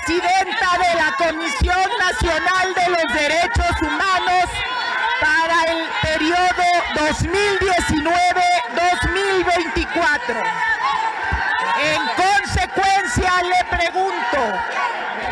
presidenta de la Comisión Nacional de los Derechos Humanos para el periodo 2019-2024. En consecuencia, le pregunto,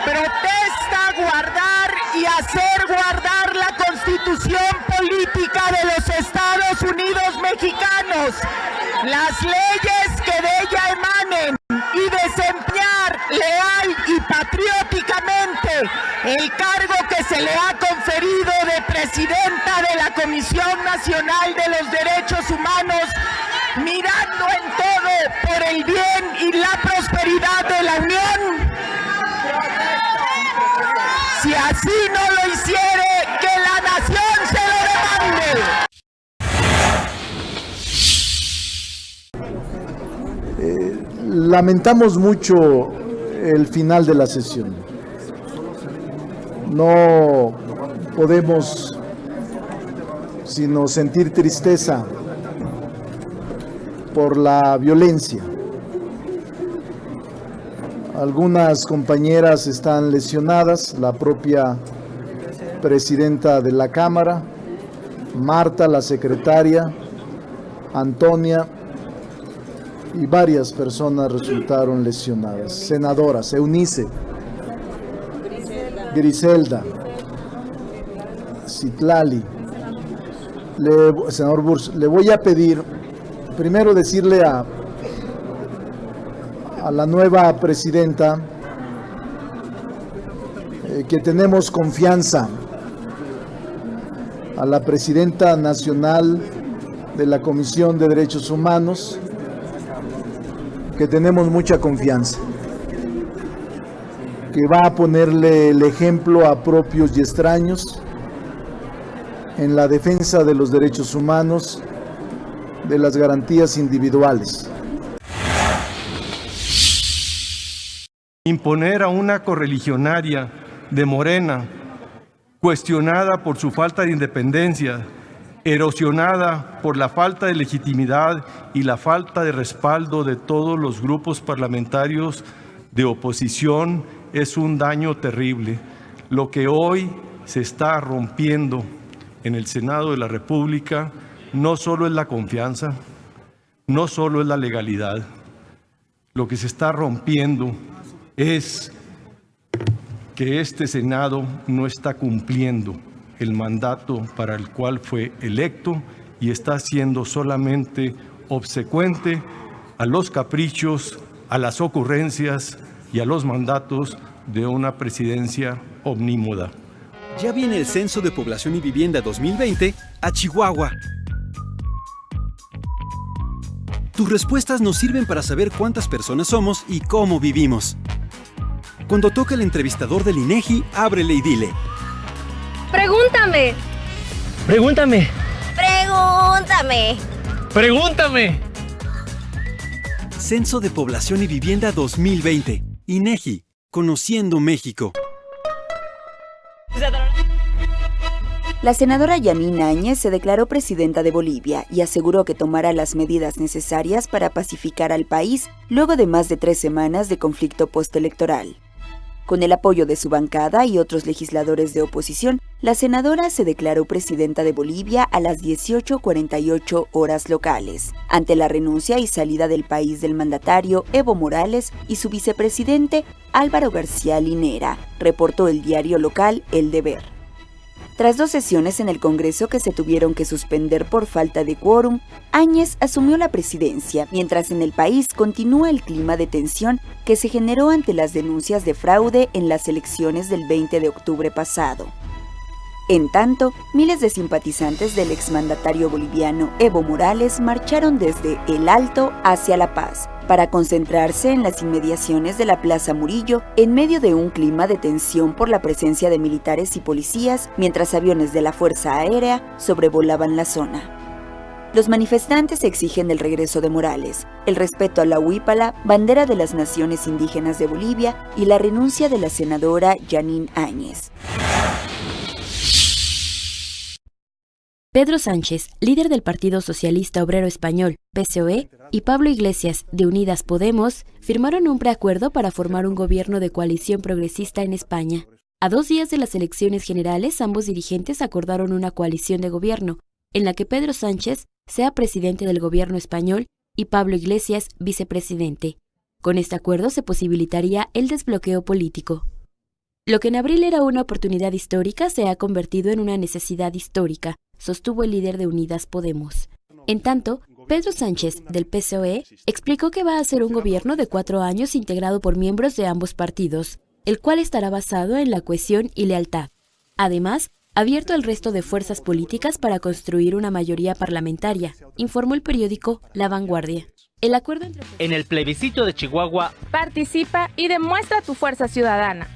¿protesta guardar y hacer guardar la Constitución política de los Estados Unidos mexicanos, las leyes que de ella emanen y desempeñar leal y patrióticamente el cargo que se le ha conferido de presidenta de la Comisión Nacional de los Derechos Humanos, mirando en todo por el bien y la prosperidad de la Unión? Si así no lo hiciere, que la nación se lo demande. Lamentamos mucho el final de la sesión. No podemos sino sentir tristeza por la violencia. Algunas compañeras están lesionadas, la propia presidenta de la Cámara, Marta, la secretaria, Antonia, y varias personas resultaron lesionadas. Senadoras, Eunice, Griselda, Citlali, senador Burs, le voy a pedir primero decirle a la nueva presidenta que tenemos confianza, a la presidenta nacional de la Comisión de Derechos Humanos, que tenemos mucha confianza, que va a ponerle el ejemplo a propios y extraños en la defensa de los derechos humanos, de las garantías individuales. Imponer a una correligionaria de Morena, cuestionada por su falta de independencia, erosionada por la falta de legitimidad y la falta de respaldo de todos los grupos parlamentarios de oposición, es un daño terrible. Lo que hoy se está rompiendo en el Senado de la República no solo es la confianza, no solo es la legalidad. Lo que se está rompiendo es que este Senado no está cumpliendo el mandato para el cual fue electo y está siendo solamente obsecuente a los caprichos, a las ocurrencias y a los mandatos de una presidencia omnímoda. Ya viene el Censo de Población y Vivienda 2020 a Chihuahua. Tus respuestas nos sirven para saber cuántas personas somos y cómo vivimos. Cuando toca el entrevistador del INEGI, ábrele y dile: ¡Pregúntame! ¡Pregúntame! ¡Pregúntame! ¡Pregúntame! Censo de Población y Vivienda 2020. INEGI. Conociendo México. La senadora Jeanine Áñez se declaró presidenta de Bolivia y aseguró que tomará las medidas necesarias para pacificar al país luego de más de 3 semanas de conflicto postelectoral. Con el apoyo de su bancada y otros legisladores de oposición, la senadora se declaró presidenta de Bolivia a las 18:48 horas locales, ante la renuncia y salida del país del mandatario Evo Morales y su vicepresidente Álvaro García Linera, reportó el diario local El Deber. Tras 2 sesiones en el Congreso que se tuvieron que suspender por falta de quórum, Áñez asumió la presidencia, mientras en el país continúa el clima de tensión que se generó ante las denuncias de fraude en las elecciones del 20 de octubre pasado. En tanto, miles de simpatizantes del exmandatario boliviano Evo Morales marcharon desde El Alto hacia La Paz, para concentrarse en las inmediaciones de la Plaza Murillo en medio de un clima de tensión por la presencia de militares y policías, mientras aviones de la Fuerza Aérea sobrevolaban la zona. Los manifestantes exigen el regreso de Morales, el respeto a la huípala, bandera de las naciones indígenas de Bolivia, y la renuncia de la senadora Jeanine Áñez. Pedro Sánchez, líder del Partido Socialista Obrero Español, PSOE, y Pablo Iglesias, de Unidas Podemos, firmaron un preacuerdo para formar un gobierno de coalición progresista en España. A 2 días de las elecciones generales, ambos dirigentes acordaron una coalición de gobierno, en la que Pedro Sánchez sea presidente del gobierno español y Pablo Iglesias vicepresidente. Con este acuerdo se posibilitaría el desbloqueo político. Lo que en abril era una oportunidad histórica se ha convertido en una necesidad histórica, sostuvo el líder de Unidas Podemos. En tanto, Pedro Sánchez, del PSOE, explicó que va a ser un gobierno de 4 años integrado por miembros de ambos partidos, el cual estará basado en la cohesión y lealtad. Además, abierto al resto de fuerzas políticas para construir una mayoría parlamentaria, informó el periódico La Vanguardia. El acuerdo entre... En el plebiscito de Chihuahua, participa y demuestra tu fuerza ciudadana.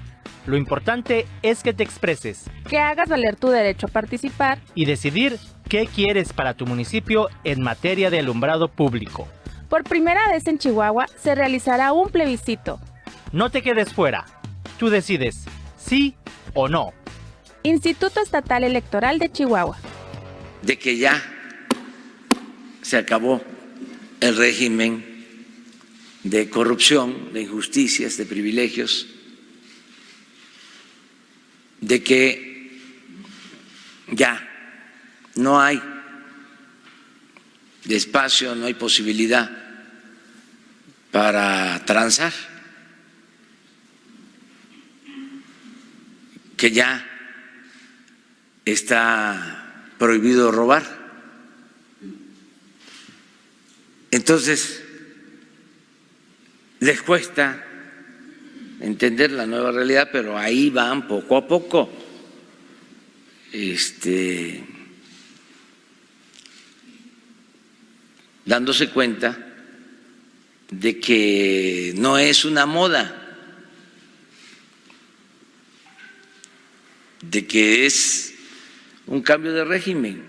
Lo importante es que te expreses, que hagas valer tu derecho a participar y decidir qué quieres para tu municipio en materia de alumbrado público. Por primera vez en Chihuahua se realizará un plebiscito. No te quedes fuera, tú decides sí o no. Instituto Estatal Electoral de Chihuahua. De que ya se acabó el régimen de corrupción, de injusticias, de privilegios, de que ya no hay espacio, no hay posibilidad para transar, que ya está prohibido robar. Entonces, les cuesta entender la nueva realidad, pero ahí van poco a poco dándose cuenta de que no es una moda, de que es un cambio de régimen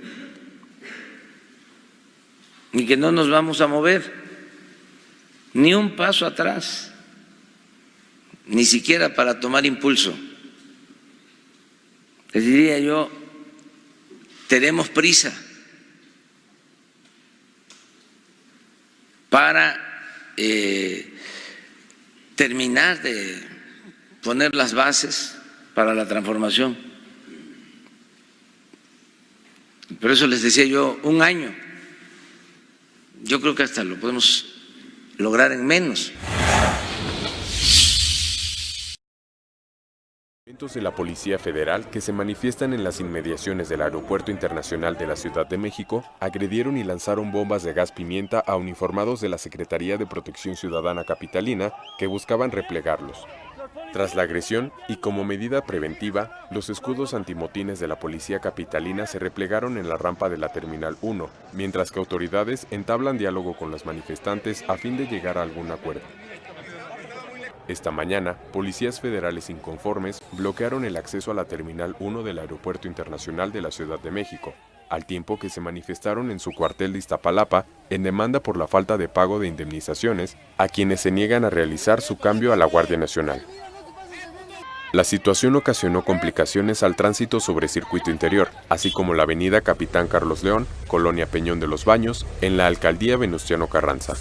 y que no nos vamos a mover ni un paso atrás, ni siquiera para tomar impulso. Les diría yo, tenemos prisa para terminar de poner las bases para la transformación. Por eso les decía yo, 1 año. Yo creo que hasta lo podemos lograr en menos. De la Policía Federal que se manifiestan en las inmediaciones del Aeropuerto Internacional de la Ciudad de México agredieron y lanzaron bombas de gas pimienta a uniformados de la Secretaría de Protección Ciudadana capitalina que buscaban replegarlos. Tras la agresión y como medida preventiva, los escudos antimotines de la Policía Capitalina se replegaron en la rampa de la Terminal 1, mientras que autoridades entablan diálogo con los manifestantes a fin de llegar a algún acuerdo. Esta mañana, policías federales inconformes bloquearon el acceso a la Terminal 1 del Aeropuerto Internacional de la Ciudad de México, al tiempo que se manifestaron en su cuartel de Iztapalapa en demanda por la falta de pago de indemnizaciones a quienes se niegan a realizar su cambio a la Guardia Nacional. La situación ocasionó complicaciones al tránsito sobre circuito interior, así como la avenida Capitán Carlos León, Colonia Peñón de los Baños, en la alcaldía Venustiano Carranza.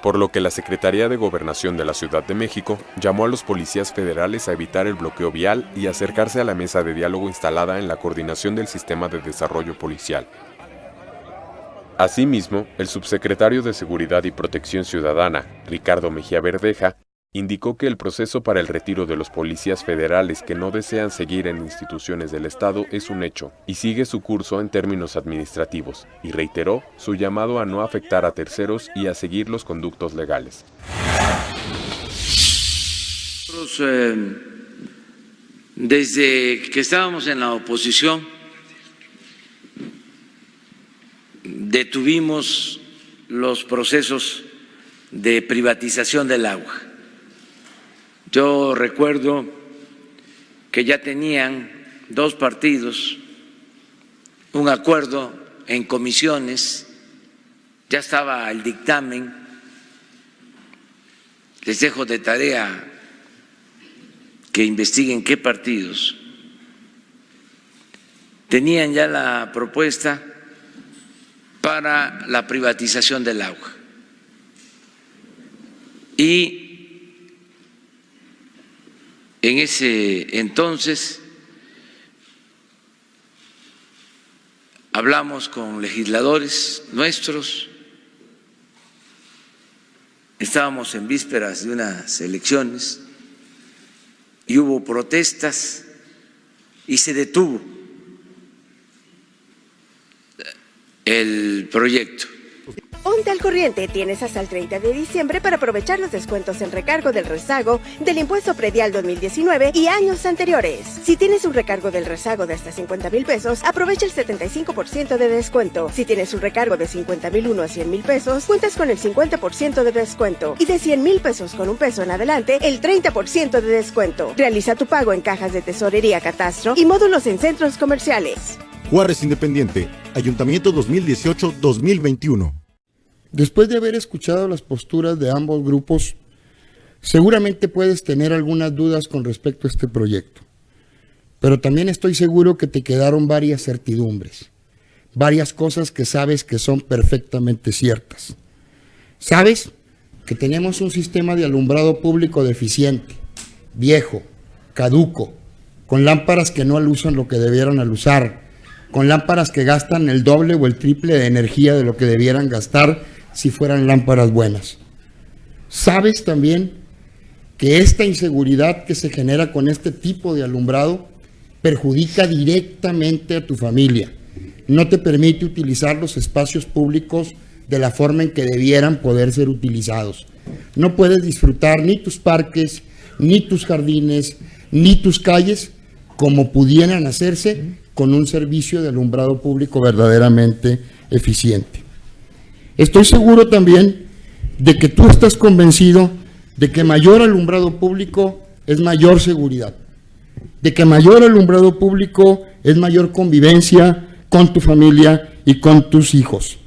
Por lo que la Secretaría de Gobernación de la Ciudad de México llamó a los policías federales a evitar el bloqueo vial y acercarse a la mesa de diálogo instalada en la coordinación del Sistema de Desarrollo Policial. Asimismo, el subsecretario de Seguridad y Protección Ciudadana, Ricardo Mejía Verdeja, indicó que el proceso para el retiro de los policías federales que no desean seguir en instituciones del Estado es un hecho y sigue su curso en términos administrativos, y reiteró su llamado a no afectar a terceros y a seguir los conductos legales. Nosotros, desde que estábamos en la oposición, detuvimos los procesos de privatización del agua. Yo recuerdo que ya tenían 2 partidos un acuerdo en comisiones, ya estaba el dictamen. Les dejo de tarea que investiguen qué partidos tenían ya la propuesta para la privatización del agua. Y en ese entonces hablamos con legisladores nuestros, estábamos en vísperas de unas elecciones y hubo protestas y se detuvo el proyecto. Ponte al corriente, tienes hasta el 30 de diciembre para aprovechar los descuentos en recargo del rezago del impuesto predial 2019 y años anteriores. Si tienes un recargo del rezago de hasta 50,000 pesos, aprovecha el 75% de descuento. Si tienes un recargo de 50,001 a 100,000 pesos, cuentas con el 50% de descuento. Y de 100,000 pesos con un peso en adelante, el 30% de descuento. Realiza tu pago en cajas de tesorería Catastro y módulos en centros comerciales. Juárez Independiente, Ayuntamiento 2018-2021. Después de haber escuchado las posturas de ambos grupos, seguramente puedes tener algunas dudas con respecto a este proyecto, pero también estoy seguro que te quedaron varias certidumbres, varias cosas que sabes que son perfectamente ciertas. Sabes que tenemos un sistema de alumbrado público deficiente, viejo, caduco, con lámparas que no alusan lo que debieran alusar, con lámparas que gastan el doble o el triple de energía de lo que debieran gastar si fueran lámparas buenas. Sabes también que esta inseguridad que se genera con este tipo de alumbrado perjudica directamente a tu familia. No te permite utilizar los espacios públicos de la forma en que debieran poder ser utilizados. No puedes disfrutar ni tus parques, ni tus jardines, ni tus calles como pudieran hacerse con un servicio de alumbrado público verdaderamente eficiente. Estoy seguro también de que tú estás convencido de que mayor alumbrado público es mayor seguridad, de que mayor alumbrado público es mayor convivencia con tu familia y con tus hijos,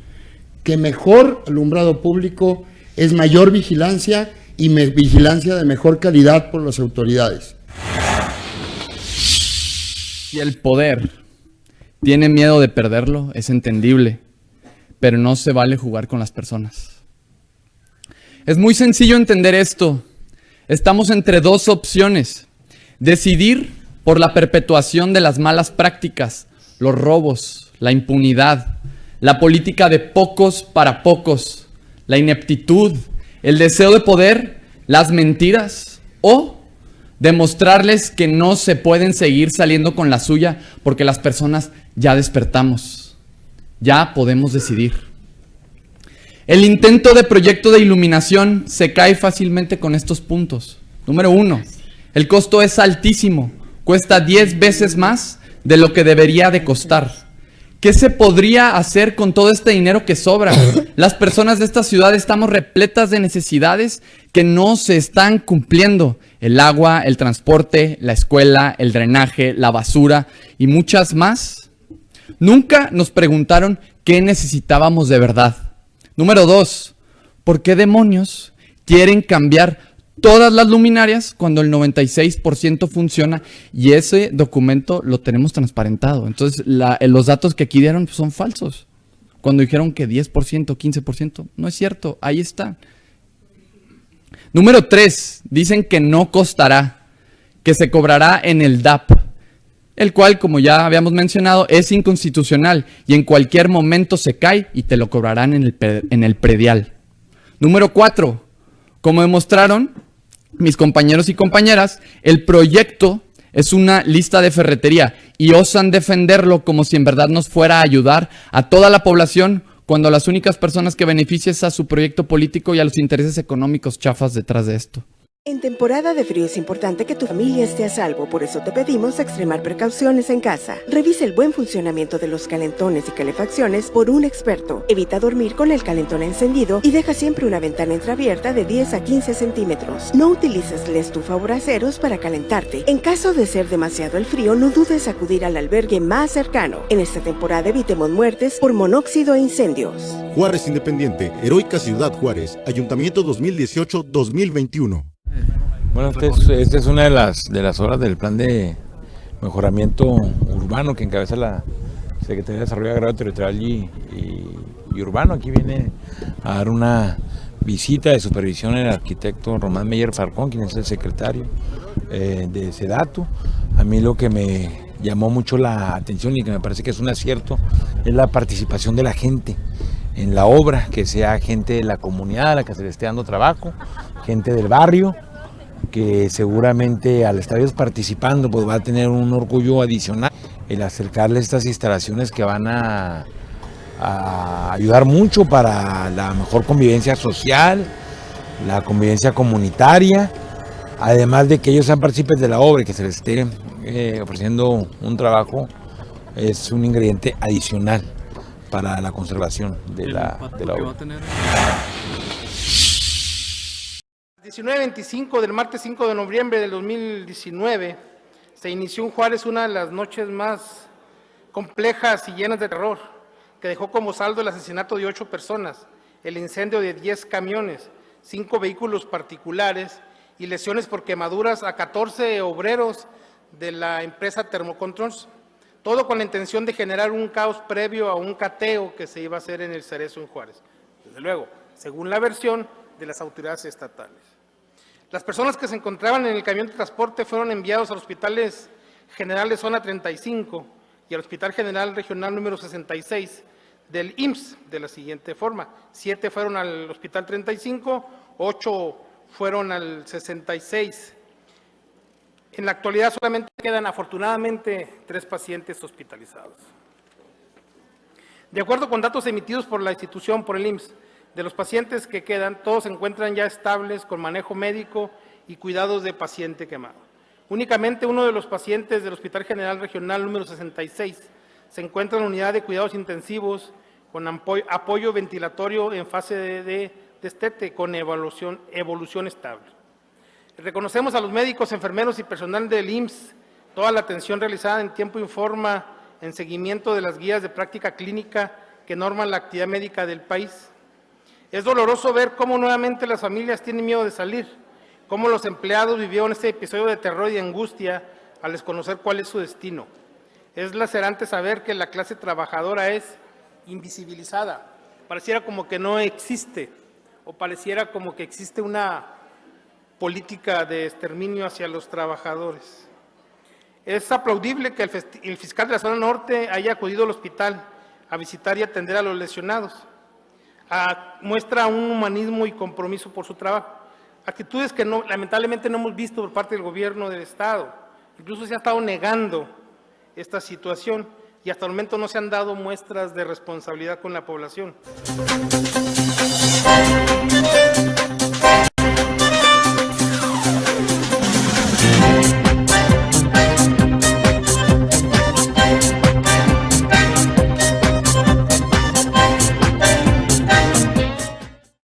que mejor alumbrado público es mayor vigilancia y vigilancia de mejor calidad por las autoridades. Si el poder tiene miedo de perderlo, es entendible, pero no se vale jugar con las personas. Es muy sencillo entender esto. Estamos entre dos opciones: decidir por la perpetuación de las malas prácticas, los robos, la impunidad, la política de pocos para pocos, la ineptitud, el deseo de poder, las mentiras, o demostrarles que no se pueden seguir saliendo con la suya porque las personas ya despertamos. Ya podemos decidir. El intento de proyecto de iluminación se cae fácilmente con estos puntos. Número 1, el costo es altísimo, cuesta 10 veces más de lo que debería de costar. ¿Qué se podría hacer con todo este dinero que sobra? Las personas de esta ciudad estamos repletas de necesidades que no se están cumpliendo. El agua, el transporte, la escuela, el drenaje, la basura y muchas más. Nunca nos preguntaron qué necesitábamos de verdad. Número 2, ¿por qué demonios quieren cambiar todas las luminarias cuando el 96% funciona? Y ese documento lo tenemos transparentado. Entonces, los datos que aquí dieron son falsos. Cuando dijeron que 10%, 15%, no es cierto, ahí está. Número 3, dicen que no costará, que se cobrará en el DAP. El cual, como ya habíamos mencionado, es inconstitucional y en cualquier momento se cae y te lo cobrarán en el predial. Número 4, como demostraron mis compañeros y compañeras, el proyecto es una lista de ferretería y osan defenderlo como si en verdad nos fuera a ayudar a toda la población, cuando las únicas personas que benefician es a su proyecto político y a los intereses económicos chafas detrás de esto. En temporada de frío es importante que tu familia esté a salvo, por eso te pedimos extremar precauciones en casa. Revisa el buen funcionamiento de los calentones y calefacciones por un experto. Evita dormir con el calentón encendido y deja siempre una ventana entreabierta de 10 a 15 centímetros. No utilices la estufa o braseros para calentarte. En caso de ser demasiado el frío, no dudes acudir al albergue más cercano. En esta temporada evitemos muertes por monóxido e incendios. Juárez Independiente, heroica ciudad Juárez, Ayuntamiento 2018-2021. Bueno, esta es una de las obras del plan de mejoramiento urbano urbano que encabeza la Secretaría de Desarrollo Agrario Territorial y Urbano. Aquí viene a dar una visita de supervisión el arquitecto Román Meyer Falcón, quien es el secretario de SEDATU. A mí lo que me llamó mucho la atención y que me parece que es un acierto es la participación de la gente en la obra, que sea gente de la comunidad a la que se le esté dando trabajo, gente del barrio, que seguramente al estar ellos participando pues va a tener un orgullo adicional el acercarles estas instalaciones que van a ayudar mucho para la mejor convivencia social, la convivencia comunitaria, además de que ellos sean partícipes de la obra y que se les esté ofreciendo un trabajo, es un ingrediente adicional para la conservación de la obra. 19:25 del martes 5 de noviembre del 2019 se inició en Juárez una de las noches más complejas y llenas de terror, que dejó como saldo el asesinato de 8 personas, el incendio de 10 camiones, 5 vehículos particulares y lesiones por quemaduras a 14 obreros de la empresa Thermocontrols, todo con la intención de generar un caos previo a un cateo que se iba a hacer en el Cerezo en Juárez, desde luego, según la versión de las autoridades estatales. Las personas que se encontraban en el camión de transporte fueron enviados a los hospitales generales zona 35 y al Hospital General Regional número 66 del IMSS de la siguiente forma: 7 fueron al Hospital 35, 8 fueron al 66. En la actualidad solamente quedan afortunadamente 3 pacientes hospitalizados. De acuerdo con datos emitidos por la institución, por el IMSS, de los pacientes que quedan, todos se encuentran ya estables con manejo médico y cuidados de paciente quemado. Únicamente uno de los pacientes del Hospital General Regional número 66 se encuentra en la unidad de cuidados intensivos con apoyo ventilatorio en fase de destete con evolución estable. Reconocemos a los médicos, enfermeros y personal del IMSS toda la atención realizada en tiempo y forma en seguimiento de las guías de práctica clínica que norman la actividad médica del país. Es doloroso ver cómo nuevamente las familias tienen miedo de salir, cómo los empleados vivieron este episodio de terror y angustia al desconocer cuál es su destino. Es lacerante saber que la clase trabajadora es invisibilizada, pareciera como que no existe, o pareciera como que existe una política de exterminio hacia los trabajadores. Es aplaudible que el fiscal de la zona norte haya acudido al hospital a visitar y atender a los lesionados. Muestra un humanismo y compromiso por su trabajo, actitudes que lamentablemente no hemos visto por parte del gobierno del Estado. Incluso se ha estado negando esta situación y hasta el momento no se han dado muestras de responsabilidad con la población.